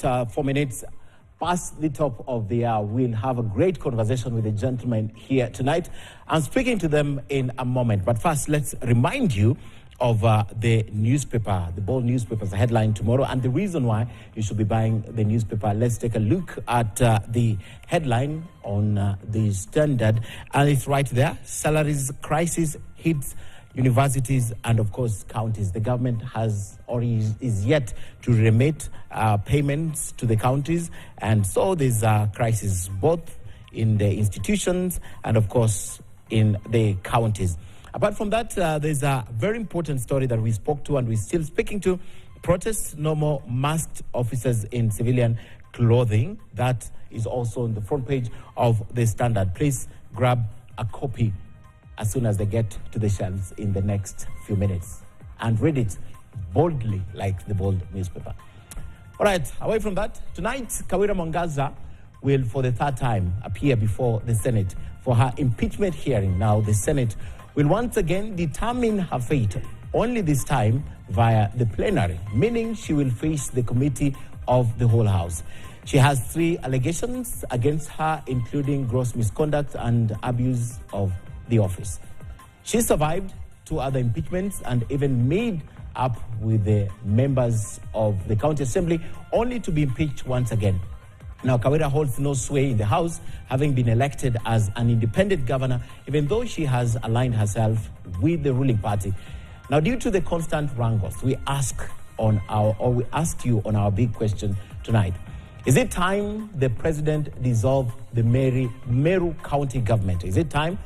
about 4 minutes past the top of the hour. We'll have a great conversation with the gentlemen here tonight. I'm speaking to them in a moment. But first, let's remind you of the newspaper, the Bold newspaper's headline tomorrow, and the reason why you should be buying the newspaper. Let's take a look at the headline on the Standard, and it's right there. Salaries crisis hits universities and, of course, counties. The government has or is yet to remit payments to the counties, and so there's a crisis both in the institutions and, of course, in the counties. Apart from that, there's a very important story that we spoke to and we're still speaking to. Protests, no more masked officers in civilian clothing. That is also on the front page of the Standard. Please grab a copy as soon as they get to the shelves in the next few minutes and read it boldly like the Bold newspaper. All right, away from that, tonight, Kawira Mwangaza will, for the third time, appear before the Senate for her impeachment hearing. Now, the Senate will once again determine her fate, only this time via the plenary, meaning she will face the committee of the whole House. She has 3 allegations against her, including gross misconduct and abuse of the office. She survived 2 other impeachments and even made up with the members of the county assembly, only to be impeached once again. Now, Kawira holds no sway in the House, having been elected as an independent governor, even though she has aligned herself with the ruling party. Now, due to the constant wrangles, we asked you on our big question tonight. Is it time the president dissolve the Meru County government? Is it time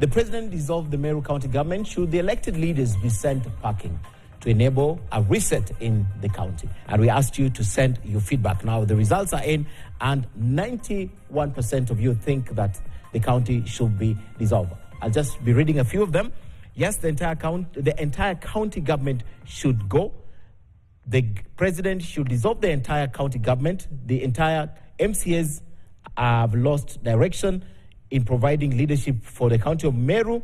the president dissolve the Meru County government? Should the elected leaders be sent packing to enable a reset in the county? And we asked you to send your feedback. Now, the results are in, and 91% of you think that the county should be dissolved. I'll just be reading a few of them. Yes, the entire county government should go. The president should dissolve the entire county government. The entire MCAs have lost direction in providing leadership for the county of Meru.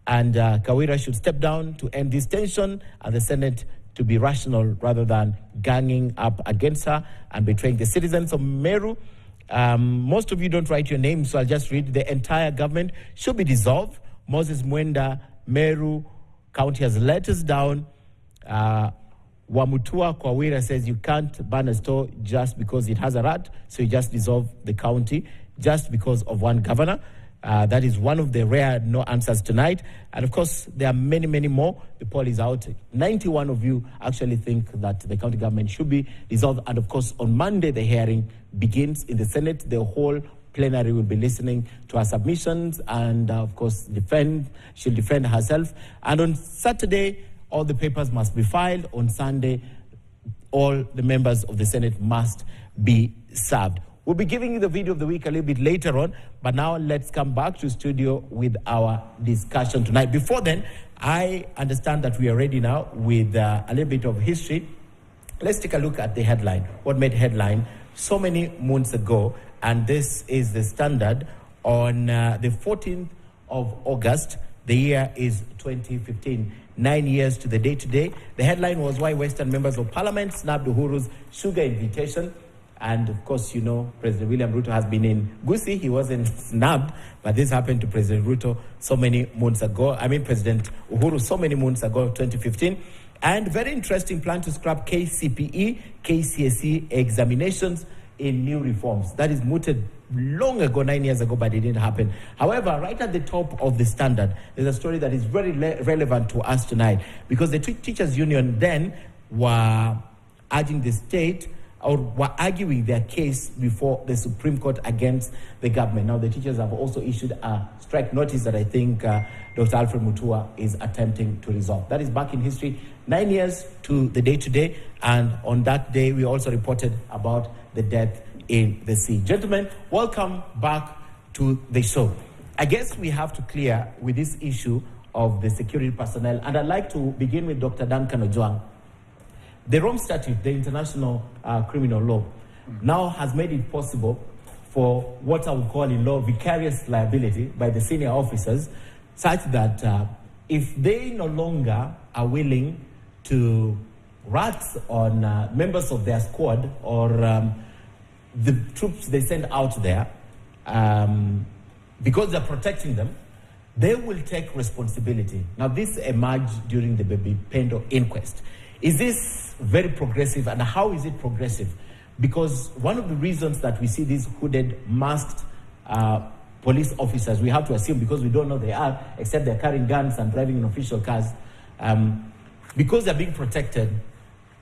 And Kawira should step down to end this tension, and the Senate to be rational rather than ganging up against her and betraying the citizens of Meru. Most of you don't write your name, so I'll just read. The entire government should be dissolved. Moses Mwenda, Meru County has let us down. Wamutua Kawira says you can't ban a store just because it has a rat, so you just dissolve the county just because of one governor. That is one of the rare no answers tonight. And of course, there are many, many more. The poll is out. 91 of you actually think that the county government should be dissolved. And of course, on Monday, the hearing begins in the Senate. The whole plenary will be listening to her submissions and, of course, she'll defend herself. And on Saturday, all the papers must be filed. On Sunday, all the members of the Senate must be served. We'll be giving you the video of the week a little bit later on, but now let's come back to studio with our discussion tonight. Before then, I understand that we are ready now with a little bit of history. Let's take a look at the headline. What made headline so many months ago, and this is the Standard on the 14th of August. The year is 2015. 9 years to the day today. The headline was why Western members of Parliament snapped Uhuru's sugar invitation. And of course, you know, President William Ruto has been in Gusii. He wasn't snubbed, but this happened to President Ruto so many months ago. President Uhuru so many months ago, 2015. And very interesting plan to scrap KCPE, KCSE examinations in new reforms. That is mooted long ago, 9 years ago, but it didn't happen. However, right at the top of the Standard, there's a story that is very relevant to us tonight, because the teachers' union then were urging the state, or were arguing their case before the Supreme Court against the government. Now, the teachers have also issued a strike notice that I think Dr. Alfred Mutua is attempting to resolve. That is back in history, 9 years to the day today, and on that day, we also reported about the death in the sea. Gentlemen, welcome back to the show. I guess we have to clear with this issue of the security personnel, and I'd like to begin with Dr. Duncan Ojwang. The Rome Statute, the international criminal law, now has made it possible for what I would call in law vicarious liability by the senior officers, such that if they no longer are willing to rats on members of their squad or the troops they send out there, because they're protecting them, they will take responsibility. Now, this emerged during the Baby Pendo inquest. Is this very progressive, and how is it progressive? Because one of the reasons that we see these hooded, masked police officers, we have to assume, because we don't know they are, except they're carrying guns and driving in official cars, because they're being protected.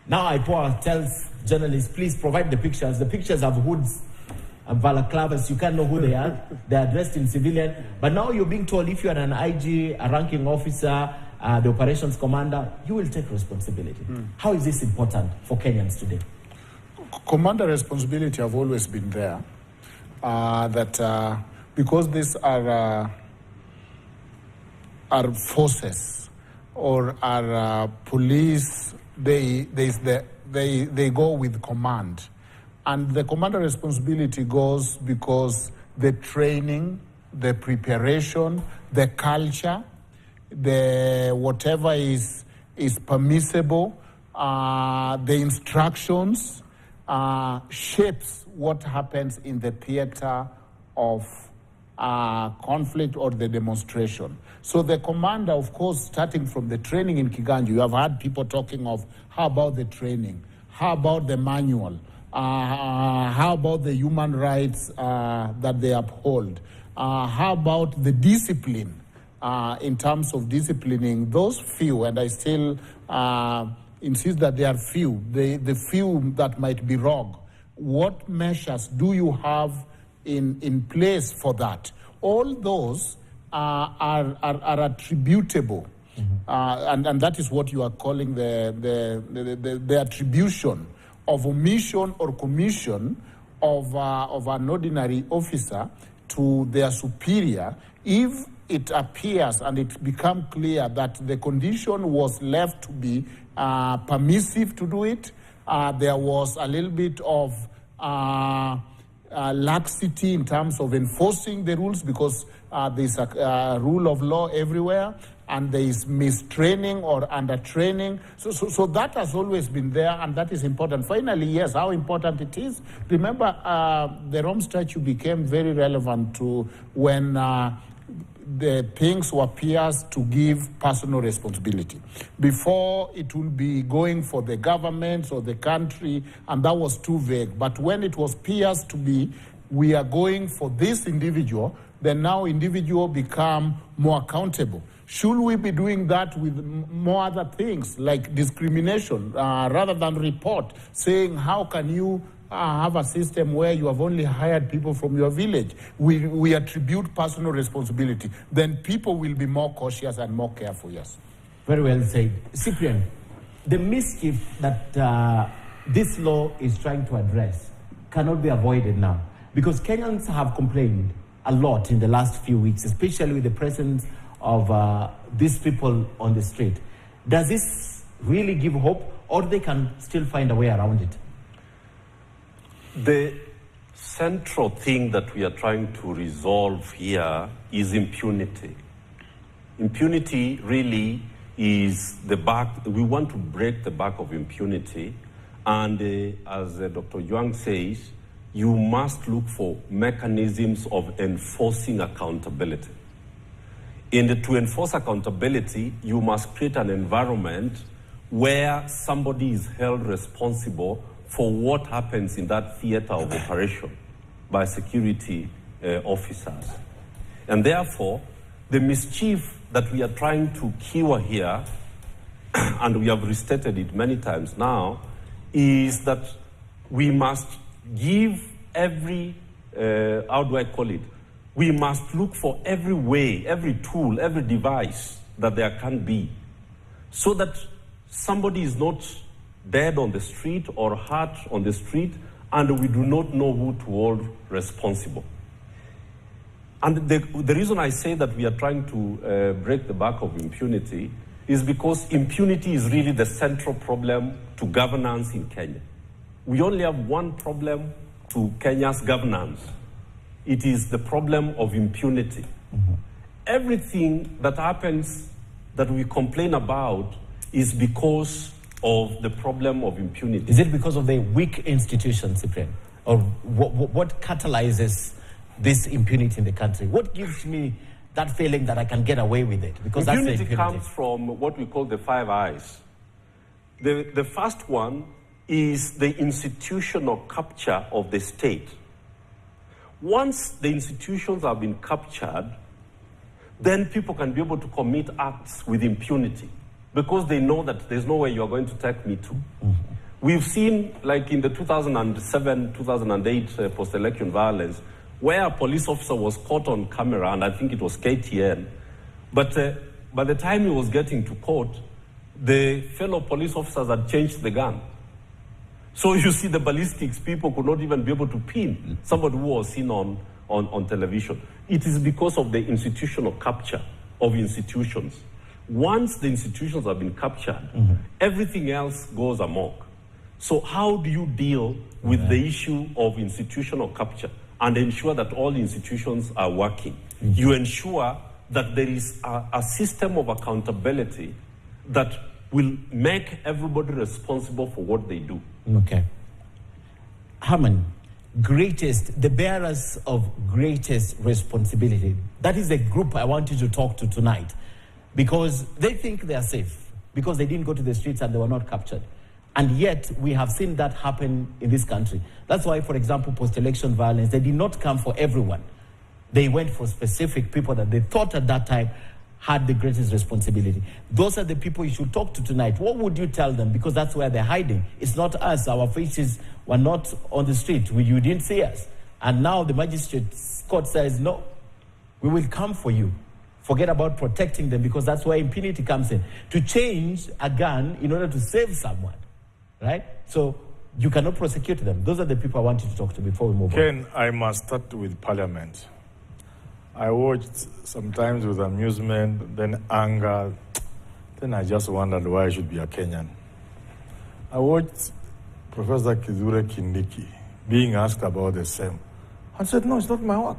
Now IPOA tells journalists, please provide the pictures. The pictures have hoods and balaclavas. You can't know who they are. They are dressed in civilian. But now you're being told if you're an IG, a ranking officer, the operations commander, you will take responsibility. How is this important for Kenyans today? Commander responsibility have always been there. Because these are forces or are police, they go with command. And the commander responsibility goes because the training, the preparation, the culture, the whatever is permissible, the instructions shapes what happens in the theater of conflict or the demonstration. So the commander, of course, starting from the training in Kiganjo, you have had people talking of how about the training, how about the manual, how about the human rights that they uphold, how about the discipline in terms of disciplining those few, and I still insist that they are few, the few that might be wrong. What measures do you have in place for that? All those are attributable, and that is what you are calling the attribution of omission or commission of an ordinary officer to their superior if it appears and it becomes clear that the condition was left to be permissive to do it. There was a little bit of laxity in terms of enforcing the rules because there's a rule of law everywhere, and there is mistraining or undertraining. So that has always been there, and that is important. Finally, yes, how important it is. Remember, the Rome Statute became very relevant to when the things were pierced to give personal responsibility. Before, it would be going for the government or the country, and that was too vague. But when it was pierced to be, we are going for this individual, then now individual become more accountable. Should we be doing that with more other things like discrimination rather than report, saying how can you have a system where you have only hired people from your village? We attribute personal responsibility. Then people will be more cautious and more careful, yes. Very well said. Cyprian, the mischief that this law is trying to address cannot be avoided now, because Kenyans have complained a lot in the last few weeks, especially with the presence of these people on the street. Does this really give hope, or they can still find a way around it? The central thing that we are trying to resolve here is impunity. Impunity really is the back. We want to break the back of impunity. And as Dr. Yuang says, you must look for mechanisms of enforcing accountability. And to enforce accountability, you must create an environment where somebody is held responsible for what happens in that theater of operation by security officers. And therefore, the mischief that we are trying to cure here, and we have restated it many times now, is that we must give every, how do I call it? We must look for every way, every tool, every device that there can be, so that somebody is not dead on the street or hurt on the street, and we do not know who to hold responsible. And the reason I say that we are trying to break the back of impunity is because impunity is really the central problem to governance in Kenya. We only have one problem to Kenya's governance. It is the problem of impunity. Mm-hmm. Everything that happens that we complain about is because of the problem of impunity. Is it because of the weak institutions, Cyprian? Or what catalyzes this impunity in the country? What gives me that feeling that I can get away with it? Because impunity, that's the impunity comes from what we call the 5 I's. The first one is the institutional capture of the state. Once the institutions have been captured, then people can be able to commit acts with impunity because they know that there's no way you're going to take me to. Mm-hmm. We've seen, like in the 2007, 2008 post-election violence, where a police officer was caught on camera, and I think it was KTN, but by the time he was getting to court, the fellow police officers had changed the gun. So you see the ballistics, people could not even be able to pin somebody who was seen on television. It is because of the institutional capture of institutions. Once the institutions have been captured, everything else goes amok. So how do you deal with the issue of institutional capture and ensure that all institutions are working? You ensure that there is a system of accountability that will make everybody responsible for what they do. Okay. Herman, the bearers of greatest responsibility. That is the group I want you to talk to tonight, because they think they are safe because they didn't go to the streets and they were not captured. And yet we have seen that happen in this country. That's why, for example, post-election violence, they did not come for everyone. They went for specific people that they thought at that time had the greatest responsibility. Those are the people you should talk to tonight. What would you tell them? Because that's where they're hiding. It's not us. Our faces were not on the street. You didn't see us. And now the magistrate court says, no, we will come for you. Forget about protecting them, because that's where impunity comes in. To change a gun in order to save someone, right? So you cannot prosecute them. Those are the people I want you to talk to before we move on. Ken, I must start with Parliament. I watched sometimes with amusement, then anger. Then I just wondered why I should be a Kenyan. I watched Professor Kithure Kindiki being asked about the same. I said, no, it's not my work.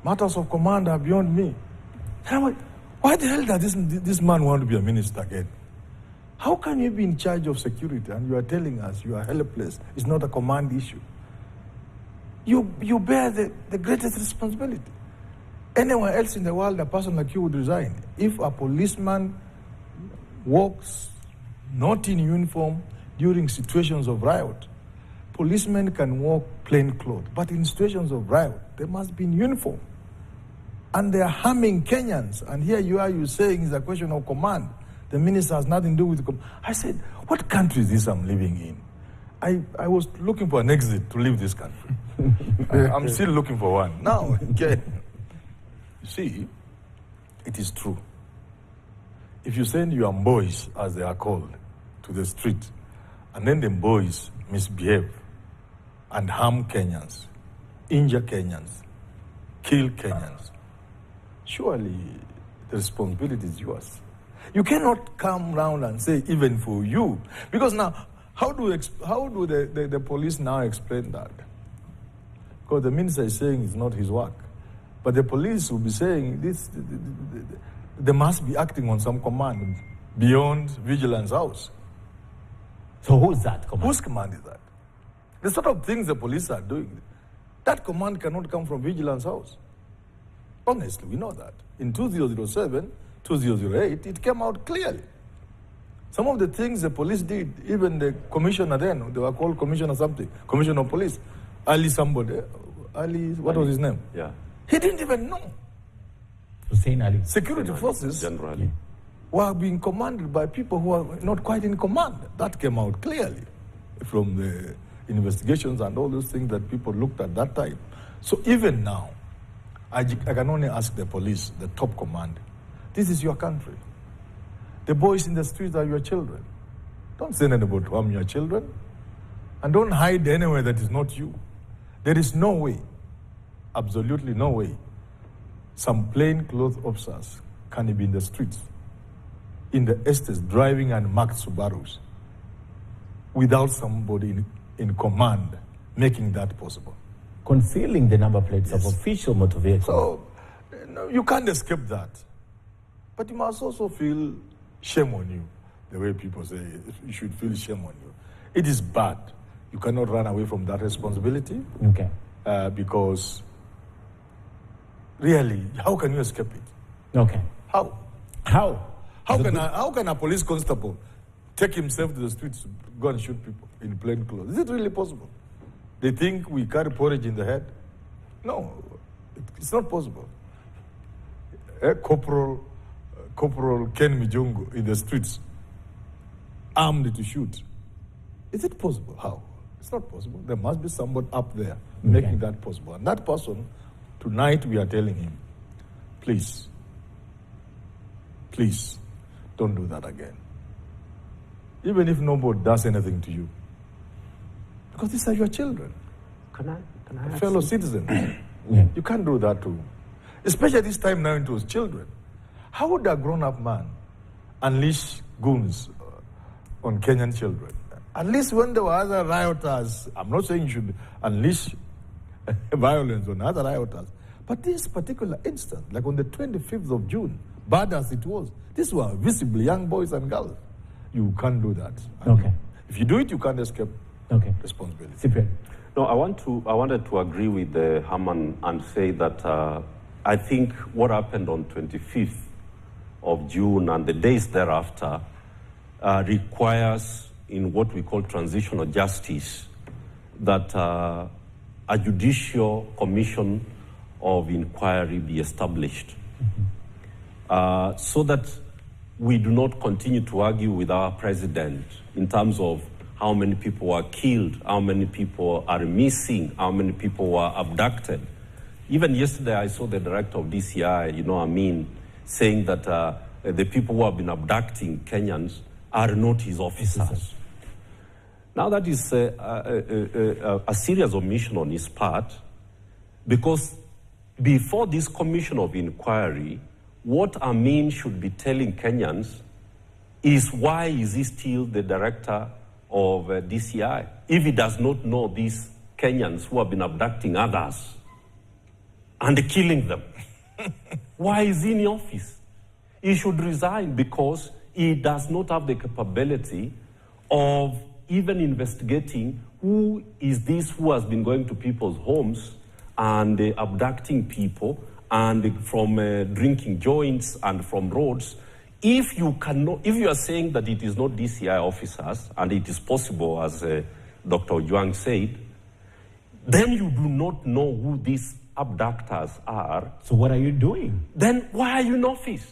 Matters of command are beyond me. And I'm like, why the hell does this man want to be a minister again? How can you be in charge of security and you are telling us you are helpless? It's not a command issue. You bear the greatest responsibility. Anywhere else in the world, a person like you would resign. If a policeman walks not in uniform during situations of riot, policemen can walk plain clothes. But in situations of riot, they must be in uniform. And they are harming Kenyans. And here you are, you saying it's a question of command. The minister has nothing to do with command. I said, what country is this I'm living in? I was looking for an exit to leave this country. I'm still looking for one. Now, again, you see, it is true. If you send your boys, as they are called, to the street, and then the boys misbehave and harm Kenyans, injure Kenyans, kill Kenyans, surely the responsibility is yours. You cannot come round and say, even for you. Because now, how do the police now explain that? Because the minister is saying it's not his work. But the police will be saying this, they must be acting on some command beyond Vigilance House. So who's that command? Whose command is that? The sort of things the police are doing, that command cannot come from Vigilance House. Honestly, we know that. In 2007, 2008, it came out clearly. Some of the things the police did, even the commissioner then, they were called commissioner something, commissioner of police, what was his name? Yeah. He didn't even know. Hussein Ali. Security forces Generally. were being commanded by people who are not quite in command. That came out clearly from the investigations and all those things that people looked at that time. So even now, I can only ask the police, the top command, this is your country. The boys in the streets are your children. Don't send anybody to harm your children. And don't hide anywhere that is not you. There is no way, absolutely no way, some plainclothes officers can be in the streets, in the estates, driving unmarked Subarus, without somebody in command making that possible. Concealing the number plates of official motor vehicles. So, no, you can't escape that. But you must also feel shame on you. the way people say, you should feel shame on you. It is bad. You cannot run away from that responsibility. Okay. Because really, how can you escape it? Okay. How? How can a police constable take himself to the streets to go and shoot people in plain clothes? Is it really possible? They think we carry porridge in the head? No, it's not possible. Corporal Ken Mijungu in the streets, armed to shoot. Is it possible? How? It's not possible. There must be somebody up there making that possible. And that person, tonight we are telling him, please, don't do that again. Even if nobody does anything to you. Because these are your children. Can I Fellow citizens. You can't do that too. Especially this time now it was children. How would a grown-up man unleash goons on Kenyan children? At least when there were other rioters, I'm not saying you should unleash violence on other rioters, but this particular instance, like on the 25th of June, bad as it was, these were visibly young boys and girls. You can't do that. Okay. If you do it, you can't escape responsibility. Cyprian. No, I wanted to agree with Herman and say that I think what happened on 25th of June and the days thereafter requires, in what we call transitional justice, that a judicial commission of inquiry be established, so that we do not continue to argue with our president in terms of how many people were killed, how many people are missing, how many people were abducted. Even yesterday, I saw the director of DCI, saying that the people who have been abducting Kenyans are not his officers. Now that is a serious omission on his part, because before this commission of inquiry, what Amin should be telling Kenyans is why is he still the director of DCI if he does not know these Kenyans who have been abducting others and killing them? Why is he in office? He should resign because he does not have the capability of even investigating who is this who has been going to people's homes and abducting people and from drinking joints and from roads. If you are saying that it is not DCI officers, and it is possible, as Dr. Ojwang said, then you do not know who these abductors are. So what are you doing? Then why are you in office?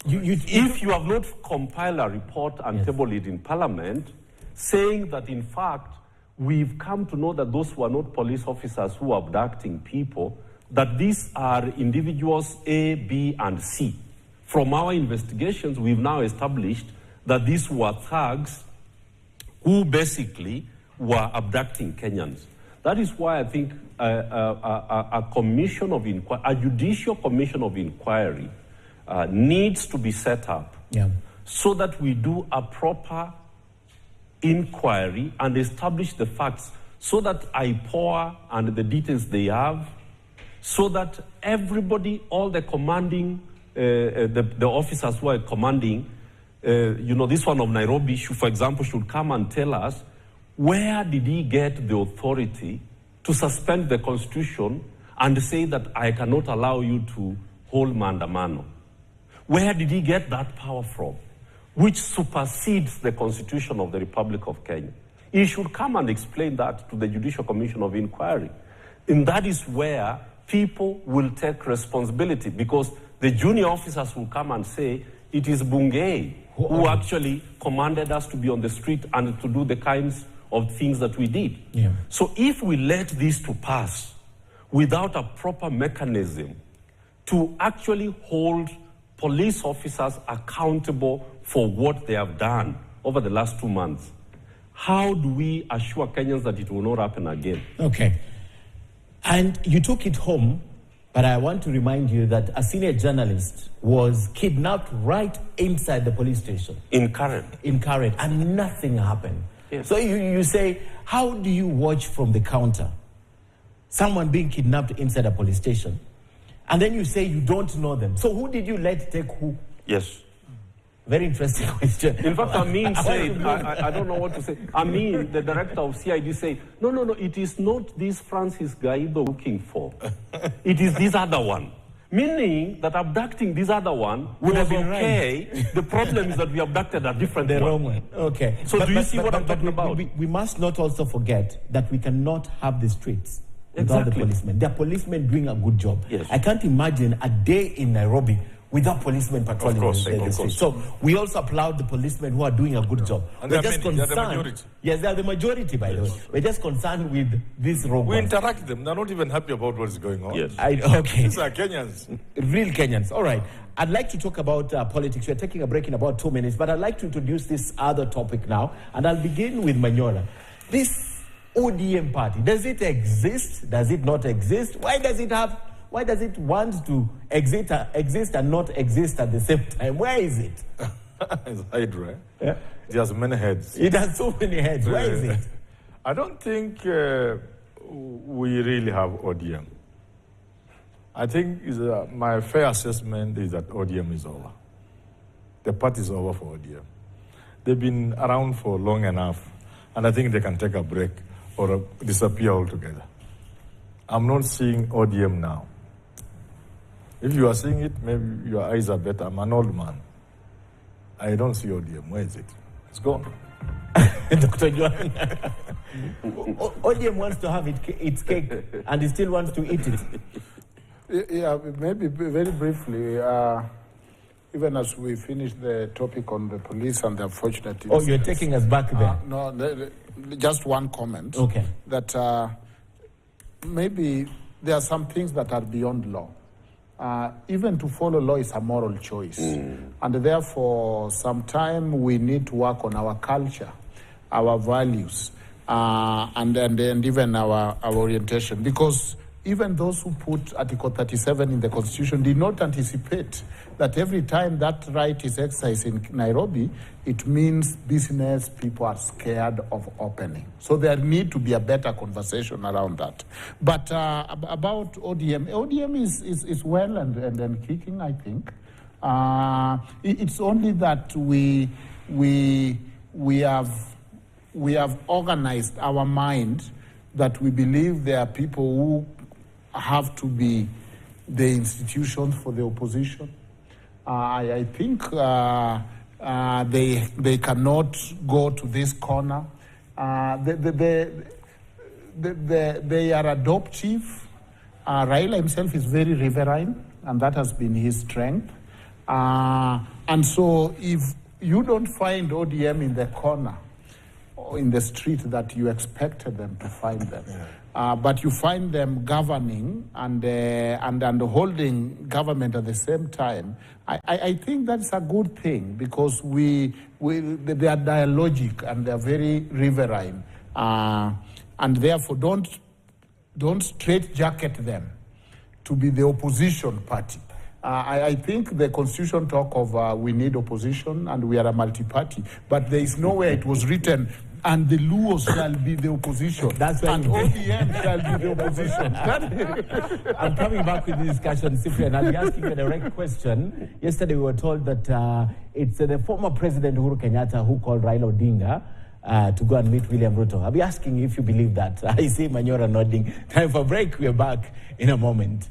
If you have not compiled a report and tabled it in Parliament, saying that in fact we've come to know that those who are not police officers who are abducting people, that these are individuals A, B, and C. From our investigations, we've now established that these were thugs who basically were abducting Kenyans. That is why I think a commission of inquiry, a judicial commission of inquiry, needs to be set up so that we do a proper inquiry and establish the facts, so that IPOA and the details they have, so that everybody, all the commanding, the officers who are commanding, this one of Nairobi, for example, should come and tell us where did he get the authority to suspend the Constitution and say that I cannot allow you to hold Maandamano. Where did he get that power from, which supersedes the Constitution of the Republic of Kenya? He should come and explain that to the Judicial Commission of Inquiry. And that is where people will take responsibility, because the junior officers will come and say, it is Bungei who actually commanded us to be on the street and to do the kinds of things that we did. So if we let this to pass without a proper mechanism to actually hold police officers accountable for what they have done over the last 2 months, how do we assure Kenyans that it will not happen again? Okay. And you took it home, but I want to remind you that a senior journalist was kidnapped right inside the police station. In Karen, and nothing happened. Yes. So you say, how do you watch from the counter someone being kidnapped inside a police station, and then you say you don't know them? So who did you let take who? Yes. Very interesting question. In fact, Amin said, I don't know what to say. Amin, the director of CID, said, no, it is not this Francis Gaido looking for. It is this other one. Meaning that abducting this other one would have been okay. Right. The problem is that we abducted a different one. Wrong one. Okay. So do you see what I'm talking about? We must not also forget that we cannot have the streets without the policemen. There are policemen doing a good job. Yes. I can't imagine a day in Nairobi without policemen patrolling the streets. So we also applaud the policemen who are doing a good job. And we're just concerned. They're the majority. Yes, they are the majority, by the way. We're just concerned with this rogue. We interact with them. They're not even happy about what's going on. Yes. Okay. These are Kenyans. Real Kenyans. All right. I'd like to talk about politics. We're taking a break in about 2 minutes, but I'd like to introduce this other topic now, and I'll begin with Manyora. This ODM party, does it exist? Does it not exist? Why does it want to exist and not exist at the same time? Where is it? It's Hydra. Yeah. It has many heads. It has so many heads. Where is it? I don't think we really have ODM. I think my fair assessment is that ODM is over. The party is over for ODM. They've been around for long enough, and I think they can take a break or disappear altogether. I'm not seeing ODM now. If you are seeing it, maybe your eyes are better. I'm an old man. I don't see ODM. Where is it? It's gone. Dr. John. ODM wants to have its cake, and it still wants to eat it. Yeah, maybe very briefly, even as we finish the topic on the police and the unfortunate incidents. Oh, you're taking us back there. No, just one comment. Okay. That maybe there are some things that are beyond law. Even to follow law is a moral choice. And therefore, sometime we need to work on our culture, our values, and even our orientation. Because even those who put Article 37 in the Constitution did not anticipate that every time that right is exercised in Nairobi, it means business people are scared of opening. So there need to be a better conversation around that. But about ODM is well and kicking, I think. It's only that we have organized our mind that we believe there are people who have to be the institutions for the opposition. I think they cannot go to this corner. They are adoptive. Raila himself is very riverine, and that has been his strength. And so if you don't find ODM in the corner or in the street that you expected them to find them, but you find them governing and holding government at the same time, I think that's a good thing, because they are dialogic and they are very riverine, and therefore don't straitjacket them to be the opposition party. I think the Constitution talk of we need opposition and we are a multi-party, but there is nowhere it was written and the Luos shall be the opposition. That's right. And ODM shall be the opposition. I'm coming back with the discussion, Cyprian. I'll be asking you a direct question. Yesterday we were told that it's the former President Uhuru Kenyatta who called Raila Odinga to go and meet William Ruto. I'll be asking if you believe that. I see Manyora nodding. Time for break. We're back in a moment.